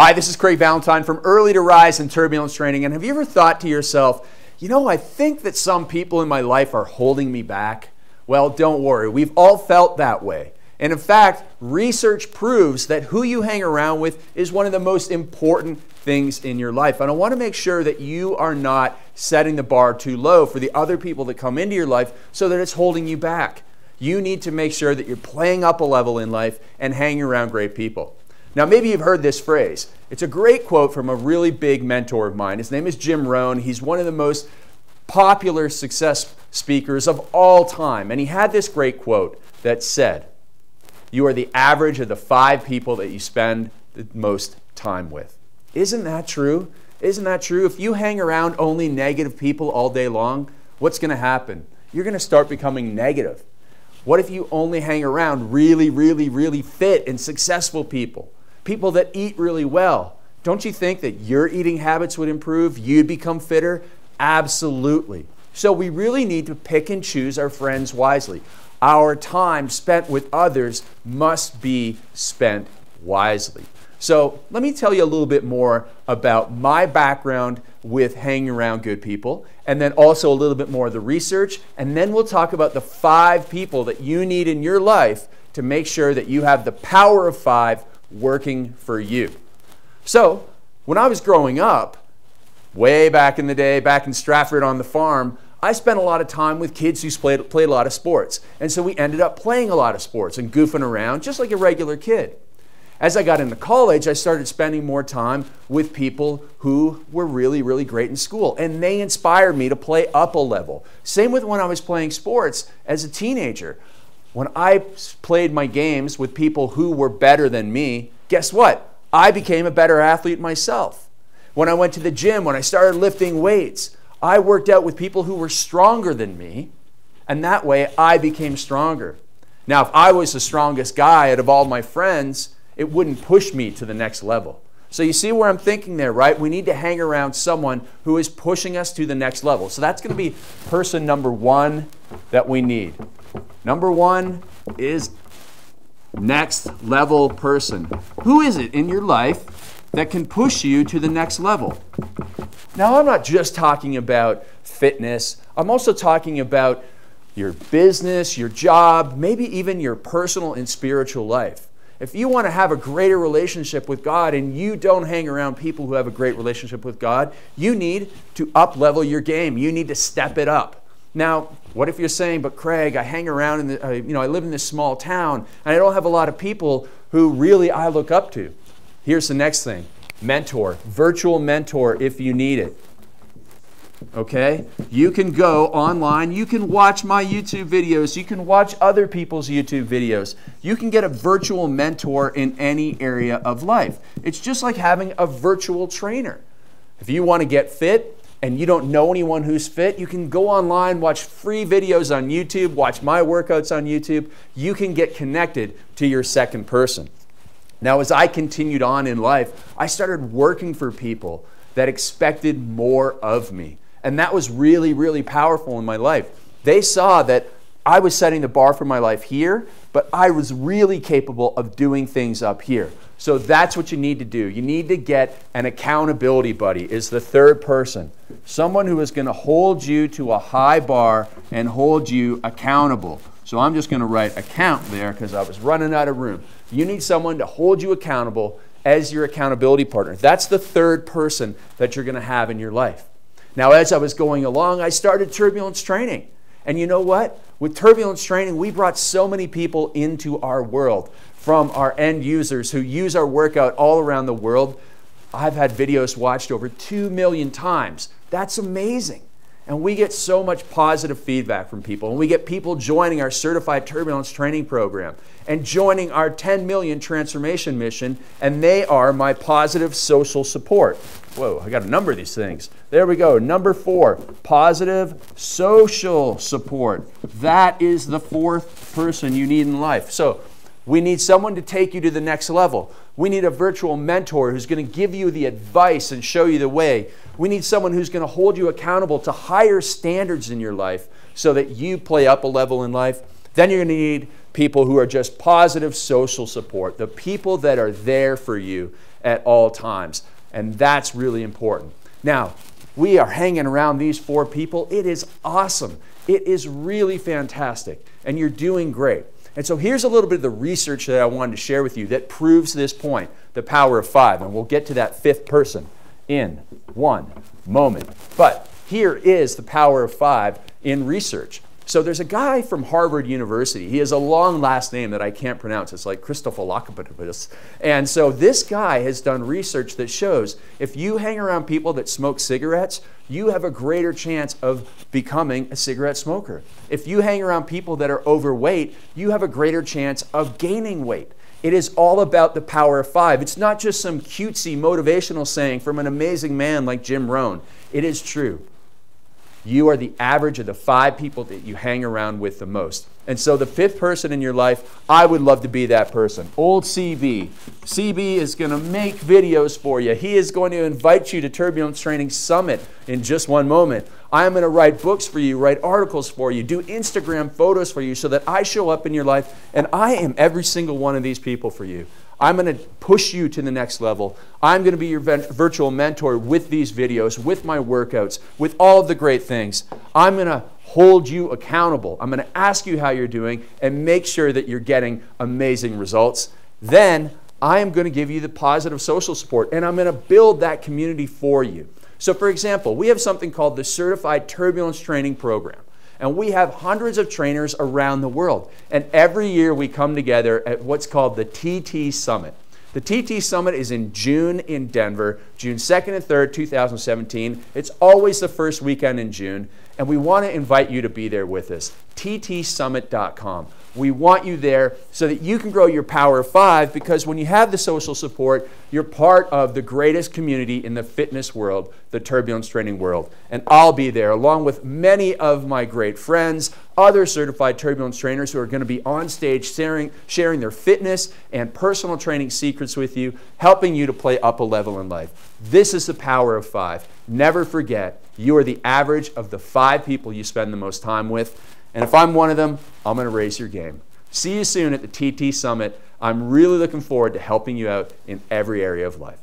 Hi, this is Craig Valentine from Early to Rise and Turbulence Training. And have you ever thought to yourself, I think that some people in my life are holding me back? Well, don't worry. We've all felt that way. And in fact, research proves that who you hang around with is one of the most important things in your life. And I want to make sure that you are not setting the bar too low for the other people that come into your life so that it's holding you back. You need to make sure that you're playing up a level in life and hanging around great people. Now, maybe you've heard this phrase. It's a great quote from a really big mentor of mine. His name is Jim Rohn. He's one of the most popular success speakers of all time. And he had this great quote that said, "You are the average of the 5 people that you spend the most time with." Isn't that true? Isn't that true? If you hang around only negative people all day long, what's going to happen? You're going to start becoming negative. What if you only hang around really fit and successful people? People that eat really well. Don't you think that your eating habits would improve? You'd become fitter? Absolutely. So we really need to pick and choose our friends wisely. Our time spent with others must be spent wisely. So let me tell you a little bit more about my background with hanging around good people, and then also a little bit more of the research, and then we'll talk about the 5 people that you need in your life to make sure that you have the power of 5 working for you. So when I was growing up, way back in the day, back in Stratford on the farm, I spent a lot of time with kids who played a lot of sports. And so we ended up playing a lot of sports and goofing around just like a regular kid. As I got into college, I started spending more time with people who were really great in school. And they inspired me to play up a level. Same with when I was playing sports as a teenager. When I played my games with people who were better than me, guess what? I became a better athlete myself. When I went to the gym, when I started lifting weights, I worked out with people who were stronger than me, and that way I became stronger. Now, if I was the strongest guy out of all my friends, it wouldn't push me to the next level. So you see where I'm thinking there, right? We need to hang around someone who is pushing us to the next level. So that's going to be person number 1 that we need. Number 1 is next level person. Who is it in your life that can push you to the next level? Now, I'm not just talking about fitness. I'm also talking about your business, your job, maybe even your personal and spiritual life. If you want to have a greater relationship with God and you don't hang around people who have a great relationship with God, you need to up-level your game. You need to step it up. Now, what if you're saying, but Craig, I hang around, I live in this small town, and I don't have a lot of people who really I look up to. Here's the next thing. Mentor, virtual mentor if you need it. Okay? You can go online, you can watch my YouTube videos, you can watch other people's YouTube videos. You can get a virtual mentor in any area of life. It's just like having a virtual trainer. If you want to get fit and you don't know anyone who's fit, you can go online, watch free videos on YouTube, watch my workouts on YouTube. You can get connected to your second person. Now, as I continued on in life, I started working for people that expected more of me. And that was really powerful in my life. They saw that I was setting the bar for my life here, but I was really capable of doing things up here. So that's what you need to do. You need to get an accountability buddy, is the third person. Someone who is going to hold you to a high bar and hold you accountable. So I'm just going to write account there because I was running out of room. You need someone to hold you accountable as your accountability partner. That's the third person that you're going to have in your life. Now, as I was going along, I started turbulence training. And you know what? With turbulence training, we brought so many people into our world, from our end users who use our workout all around the world. I've had videos watched over 2 million times. That's amazing. And we get so much positive feedback from people. And we get people joining our certified turbulence training program and joining our 10 million transformation mission. And they are my positive social support. Whoa, I got a number of these things. There we go. Number 4, positive social support. That is the 4th person you need in life. So we need someone to take you to the next level. We need a virtual mentor who's going to give you the advice and show you the way. We need someone who's going to hold you accountable to higher standards in your life so that you play up a level in life. Then you're going to need people who are just positive social support, the people that are there for you at all times. And that's really important. Now, we are hanging around these 4 people. It is awesome. It is really fantastic. And you're doing great. And so here's a little bit of the research that I wanted to share with you that proves this point, the power of 5. And we'll get to that 5th person in one moment. But here is the power of 5 in research. So there's a guy from Harvard University. He has a long last name that I can't pronounce. It's like Christophilakopoulos. And so this guy has done research that shows if you hang around people that smoke cigarettes, you have a greater chance of becoming a cigarette smoker. If you hang around people that are overweight, you have a greater chance of gaining weight. It is all about the power of 5. It's not just some cutesy motivational saying from an amazing man like Jim Rohn. It is true. You are the average of the 5 people that you hang around with the most. And so the 5th person in your life, I would love to be that person. Old CB. CB is going to make videos for you. He is going to invite you to Turbulence Training Summit in just one moment. I'm going to write books for you, write articles for you, do Instagram photos for you so that I show up in your life, and I am every single one of these people for you. I'm going to push you to the next level. I'm going to be your virtual mentor with these videos, with my workouts, with all of the great things. I'm going to hold you accountable. I'm going to ask you how you're doing and make sure that you're getting amazing results. Then I am going to give you the positive social support, and I'm going to build that community for you. So for example, we have something called the Certified Turbulence Training Program. And we have hundreds of trainers around the world. And every year we come together at what's called the TT Summit. The TT Summit is in June in Denver, June 2nd and 3rd, 2017. It's always the first weekend in June. And we want to invite you to be there with us. ttsummit.com. We want you there so that you can grow your power of 5, because when you have the social support, you're part of the greatest community in the fitness world, the turbulence training world. And I'll be there along with many of my great friends, other certified turbulence trainers who are going to be on stage sharing their fitness and personal training secrets with you, helping you to play up a level in life. This is the power of 5. Never forget, you are the average of the 5 people you spend the most time with. And if I'm one of them, I'm going to raise your game. See you soon at the TT Summit. I'm really looking forward to helping you out in every area of life.